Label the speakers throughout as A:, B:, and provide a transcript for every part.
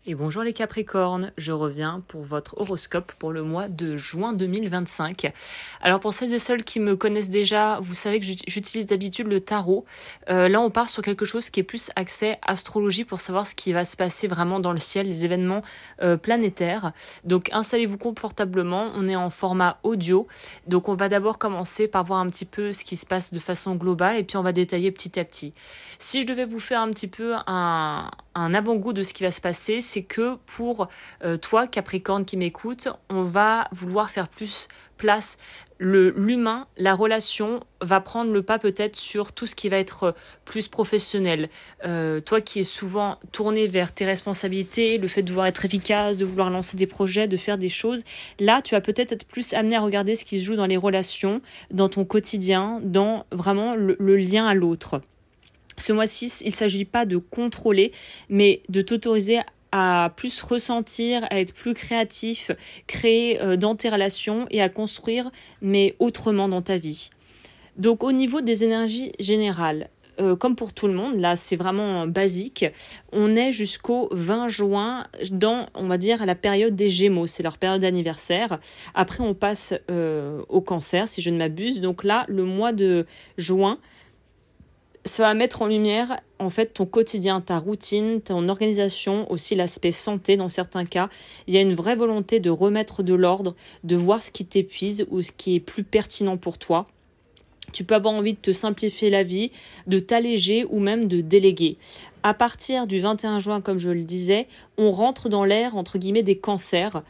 A: Et bonjour les Capricornes, je reviens pour votre horoscope pour le mois de juin 2025. Alors pour celles et ceux qui me connaissent déjà, vous savez que j'utilise d'habitude le tarot. Là on part sur quelque chose qui est plus axé astrologie pour savoir ce qui va se passer vraiment dans le ciel, les événements planétaires. Donc installez-vous confortablement, on est en format audio. Donc on va d'abord commencer par voir un petit peu ce qui se passe de façon globale et puis on va détailler petit à petit. Si je devais vous faire un petit peu un avant-goût de ce qui va se passer, c'est que pour toi, Capricorne qui m'écoute, on va vouloir faire plus place. L'humain, la relation va prendre le pas peut-être sur tout ce qui va être plus professionnel. Toi qui es souvent tourné vers tes responsabilités, le fait de vouloir être efficace, de vouloir lancer des projets, de faire des choses, là tu vas peut-être être plus amené à regarder ce qui se joue dans les relations, dans ton quotidien, dans vraiment le lien à l'autre. Ce mois-ci, il ne s'agit pas de contrôler, mais de t'autoriser à plus ressentir, à être plus créatif, créer dans tes relations et à construire, mais autrement dans ta vie. Donc au niveau des énergies générales, comme pour tout le monde, là c'est vraiment basique, on est jusqu'au 20 juin dans, on va dire, la période des Gémeaux, c'est leur période d'anniversaire. Après on passe au Cancer, si je ne m'abuse. Donc là, le mois de juin, ça va mettre en lumière en fait ton quotidien, ta routine, ton organisation, aussi l'aspect santé dans certains cas. Il y a une vraie volonté de remettre de l'ordre, de voir ce qui t'épuise ou ce qui est plus pertinent pour toi. Tu peux avoir envie de te simplifier la vie, de t'alléger ou même de déléguer. À partir du 21 juin, comme je le disais, on rentre dans l'ère entre guillemets des cancers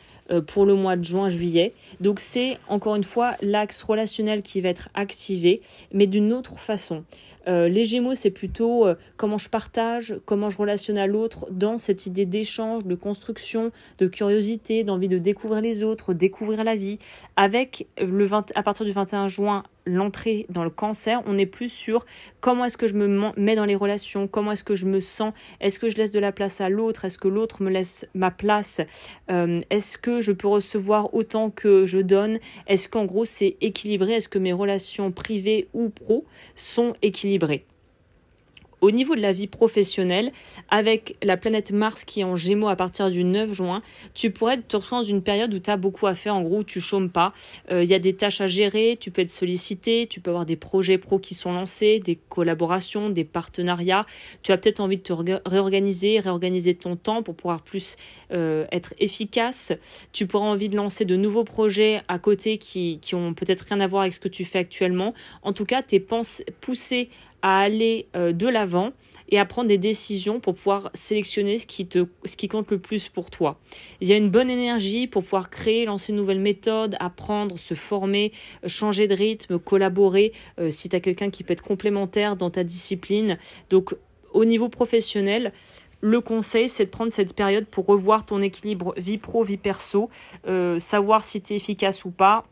A: pour le mois de juin-juillet. Donc c'est encore une fois l'axe relationnel qui va être activé, mais d'une autre façon. Les Gémeaux, c'est plutôt comment je partage, comment je relationne à l'autre dans cette idée d'échange, de construction, de curiosité, d'envie de découvrir les autres, découvrir la vie. Avec à partir du 21 juin, l'entrée dans le Cancer, on est plus sur comment est-ce que je me mets dans les relations, comment est-ce que je me sens, est-ce que je laisse de la place à l'autre, est-ce que l'autre me laisse ma place, est-ce que je peux recevoir autant que je donne, est-ce qu'en gros c'est équilibré, est-ce que mes relations privées ou pro sont équilibrées. Au niveau de la vie professionnelle, avec la planète Mars qui est en Gémeaux à partir du 9 juin, tu pourrais te retrouver dans une période où tu as beaucoup à faire, en gros, où tu chômes pas. Y a des tâches à gérer, tu peux être sollicité, tu peux avoir des projets pro qui sont lancés, des collaborations, des partenariats. Tu as peut-être envie de te réorganiser ton temps pour pouvoir plus être efficace. Tu pourras envie de lancer de nouveaux projets à côté qui ont peut-être rien à voir avec ce que tu fais actuellement. En tout cas, tu es poussé à aller de l'avant et à prendre des décisions pour pouvoir sélectionner ce qui compte le plus pour toi. Il y a une bonne énergie pour pouvoir créer, lancer une nouvelle méthode, apprendre, se former, changer de rythme, collaborer si tu as quelqu'un qui peut être complémentaire dans ta discipline. Donc au niveau professionnel, le conseil, c'est de prendre cette période pour revoir ton équilibre vie pro, vie perso, savoir si tu es efficace ou pas,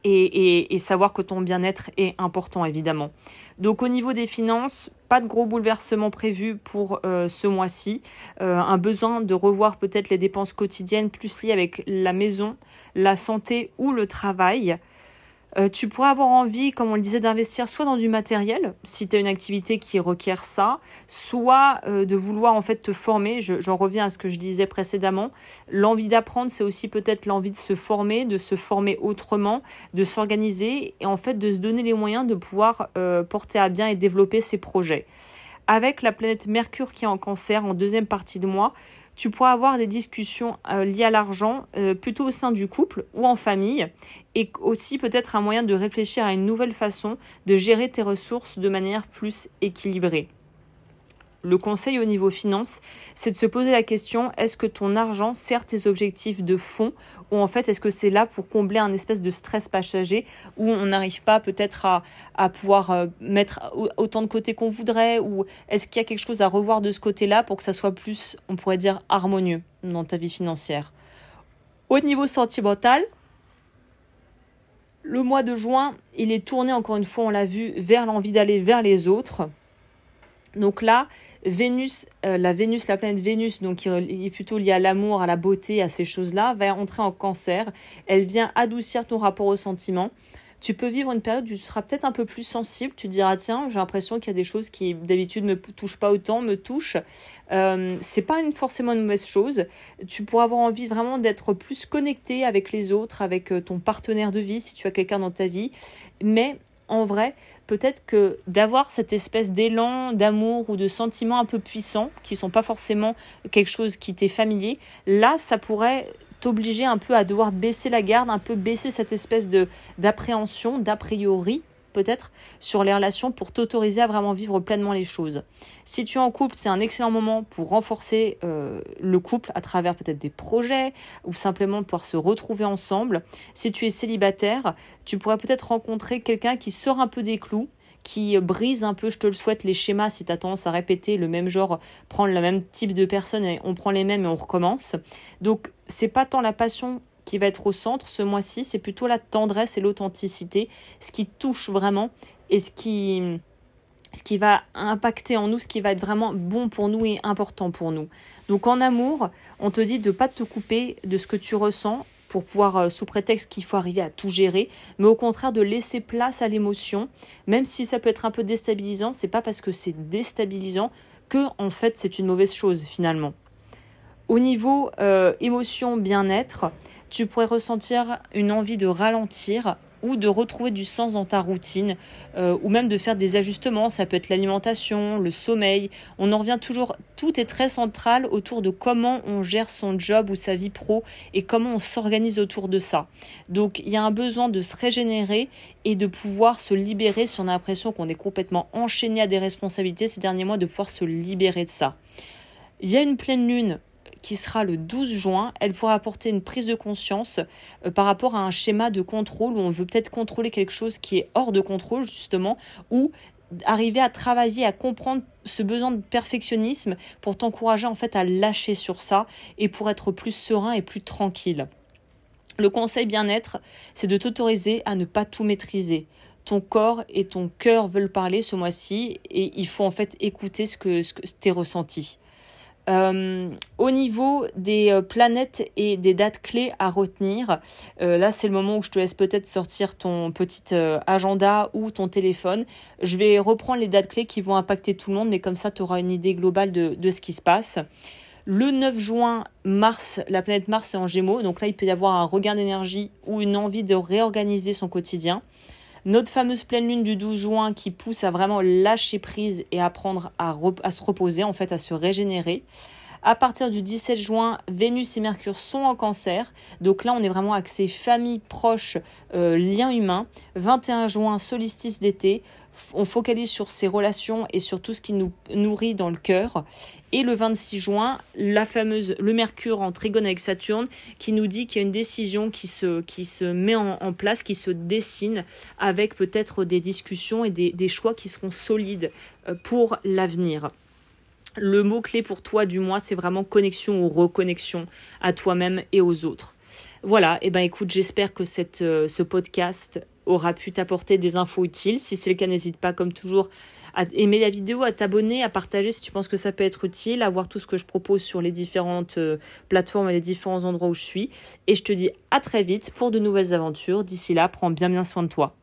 A: et savoir que ton bien-être est important, évidemment. Donc au niveau des finances, pas de gros bouleversements prévus pour ce mois-ci. Un besoin de revoir peut-être les dépenses quotidiennes plus liées avec la maison, la santé ou le travail. Tu pourrais avoir envie, comme on le disait, d'investir soit dans du matériel, si tu as une activité qui requiert ça, soit de vouloir en fait te former. J'en reviens à ce que je disais précédemment. L'envie d'apprendre, c'est aussi peut-être l'envie de se former autrement, de s'organiser et en fait de se donner les moyens de pouvoir porter à bien et développer ses projets. Avec la planète Mercure qui est en Cancer en deuxième partie de mois, tu pourras avoir des discussions liées à l'argent, plutôt au sein du couple ou en famille, et aussi peut-être un moyen de réfléchir à une nouvelle façon de gérer tes ressources de manière plus équilibrée. Le conseil au niveau finance, c'est de se poser la question, est-ce que ton argent sert tes objectifs de fond ou en fait est-ce que c'est là pour combler un espèce de stress passager où on n'arrive pas peut-être à pouvoir mettre autant de côté qu'on voudrait, ou est-ce qu'il y a quelque chose à revoir de ce côté-là pour que ça soit plus, on pourrait dire, harmonieux dans ta vie financière. Au niveau sentimental, le mois de juin, il est tourné, encore une fois, on l'a vu, vers l'envie d'aller vers les autres. Donc là, la planète Vénus, donc qui est plutôt liée à l'amour, à la beauté, à ces choses-là, va entrer en Cancer. Elle vient adoucir ton rapport au sentiment. tu peux vivre une période où tu seras peut-être un peu plus sensible. Tu te diras, tiens, j'ai l'impression qu'il y a des choses qui d'habitude me touchent pas autant, me touchent. C'est pas forcément une mauvaise chose. Tu pourras avoir envie vraiment d'être plus connecté avec les autres, avec ton partenaire de vie, si tu as quelqu'un dans ta vie. Mais en vrai, peut-être que d'avoir cette espèce d'élan d'amour ou de sentiments un peu puissants, qui sont pas forcément quelque chose qui t'est familier, là, ça pourrait t'obliger un peu à devoir baisser la garde, un peu baisser cette espèce d'appréhension, d'a priori, peut-être, sur les relations pour t'autoriser à vraiment vivre pleinement les choses. Si tu es en couple, c'est un excellent moment pour renforcer le couple à travers peut-être des projets ou simplement pouvoir se retrouver ensemble. Si tu es célibataire, tu pourrais peut-être rencontrer quelqu'un qui sort un peu des clous, qui brise un peu, je te le souhaite, les schémas si tu as tendance à répéter le même genre, prendre le même type de personne et on prend les mêmes et on recommence. Donc, c'est pas tant la passion qui va être au centre ce mois-ci, c'est plutôt la tendresse et l'authenticité, ce qui touche vraiment et ce qui va impacter en nous, ce qui va être vraiment bon pour nous et important pour nous. Donc en amour, on te dit de ne pas te couper de ce que tu ressens pour pouvoir, sous prétexte qu'il faut arriver à tout gérer, mais au contraire de laisser place à l'émotion, même si ça peut être un peu déstabilisant, c'est pas parce que c'est déstabilisant que en fait c'est une mauvaise chose finalement. Au niveau émotion, bien-être, tu pourrais ressentir une envie de ralentir ou de retrouver du sens dans ta routine ou même de faire des ajustements. Ça peut être l'alimentation, le sommeil. On en revient toujours, tout est très central autour de comment on gère son job ou sa vie pro et comment on s'organise autour de ça. Donc il y a un besoin de se régénérer et de pouvoir se libérer si on a l'impression qu'on est complètement enchaîné à des responsabilités ces derniers mois, de pouvoir se libérer de ça. Il y a une pleine lune qui sera le 12 juin, elle pourra apporter une prise de conscience par rapport à un schéma de contrôle où on veut peut-être contrôler quelque chose qui est hors de contrôle justement, ou arriver à travailler, à comprendre ce besoin de perfectionnisme pour t'encourager en fait à lâcher sur ça et pour être plus serein et plus tranquille. Le conseil bien-être, c'est de t'autoriser à ne pas tout maîtriser. Ton corps et ton cœur veulent parler ce mois-ci et il faut en fait écouter ce que tes ressentis. Au niveau des planètes et des dates clés à retenir, là c'est le moment où je te laisse peut-être sortir ton petit agenda ou ton téléphone. Je vais reprendre les dates clés qui vont impacter tout le monde, mais comme ça tu auras une idée globale de ce qui se passe. Le 9 juin, Mars, la planète Mars est en Gémeaux, donc là il peut y avoir un regain d'énergie ou une envie de réorganiser son quotidien. Notre fameuse pleine lune du 12 juin qui pousse à vraiment lâcher prise et apprendre à se reposer, en fait à se régénérer. À partir du 17 juin, Vénus et Mercure sont en Cancer. Donc là, on est vraiment axé famille, proche, liens humains. 21 juin, solstice d'été. On focalise sur ses relations et sur tout ce qui nous nourrit dans le cœur. Et le 26 juin, le Mercure en trigone avec Saturne qui nous dit qu'il y a une décision qui se met en place, qui se dessine avec peut-être des discussions et des choix qui seront solides pour l'avenir. Le mot-clé pour toi du mois, c'est vraiment connexion ou reconnexion à toi-même et aux autres. Voilà, et écoute, j'espère que ce podcast aura pu t'apporter des infos utiles. Si c'est le cas, n'hésite pas comme toujours à aimer la vidéo, à t'abonner, à partager si tu penses que ça peut être utile, à voir tout ce que je propose sur les différentes plateformes et les différents endroits où je suis. Et je te dis à très vite pour de nouvelles aventures. D'ici là, prends bien soin de toi.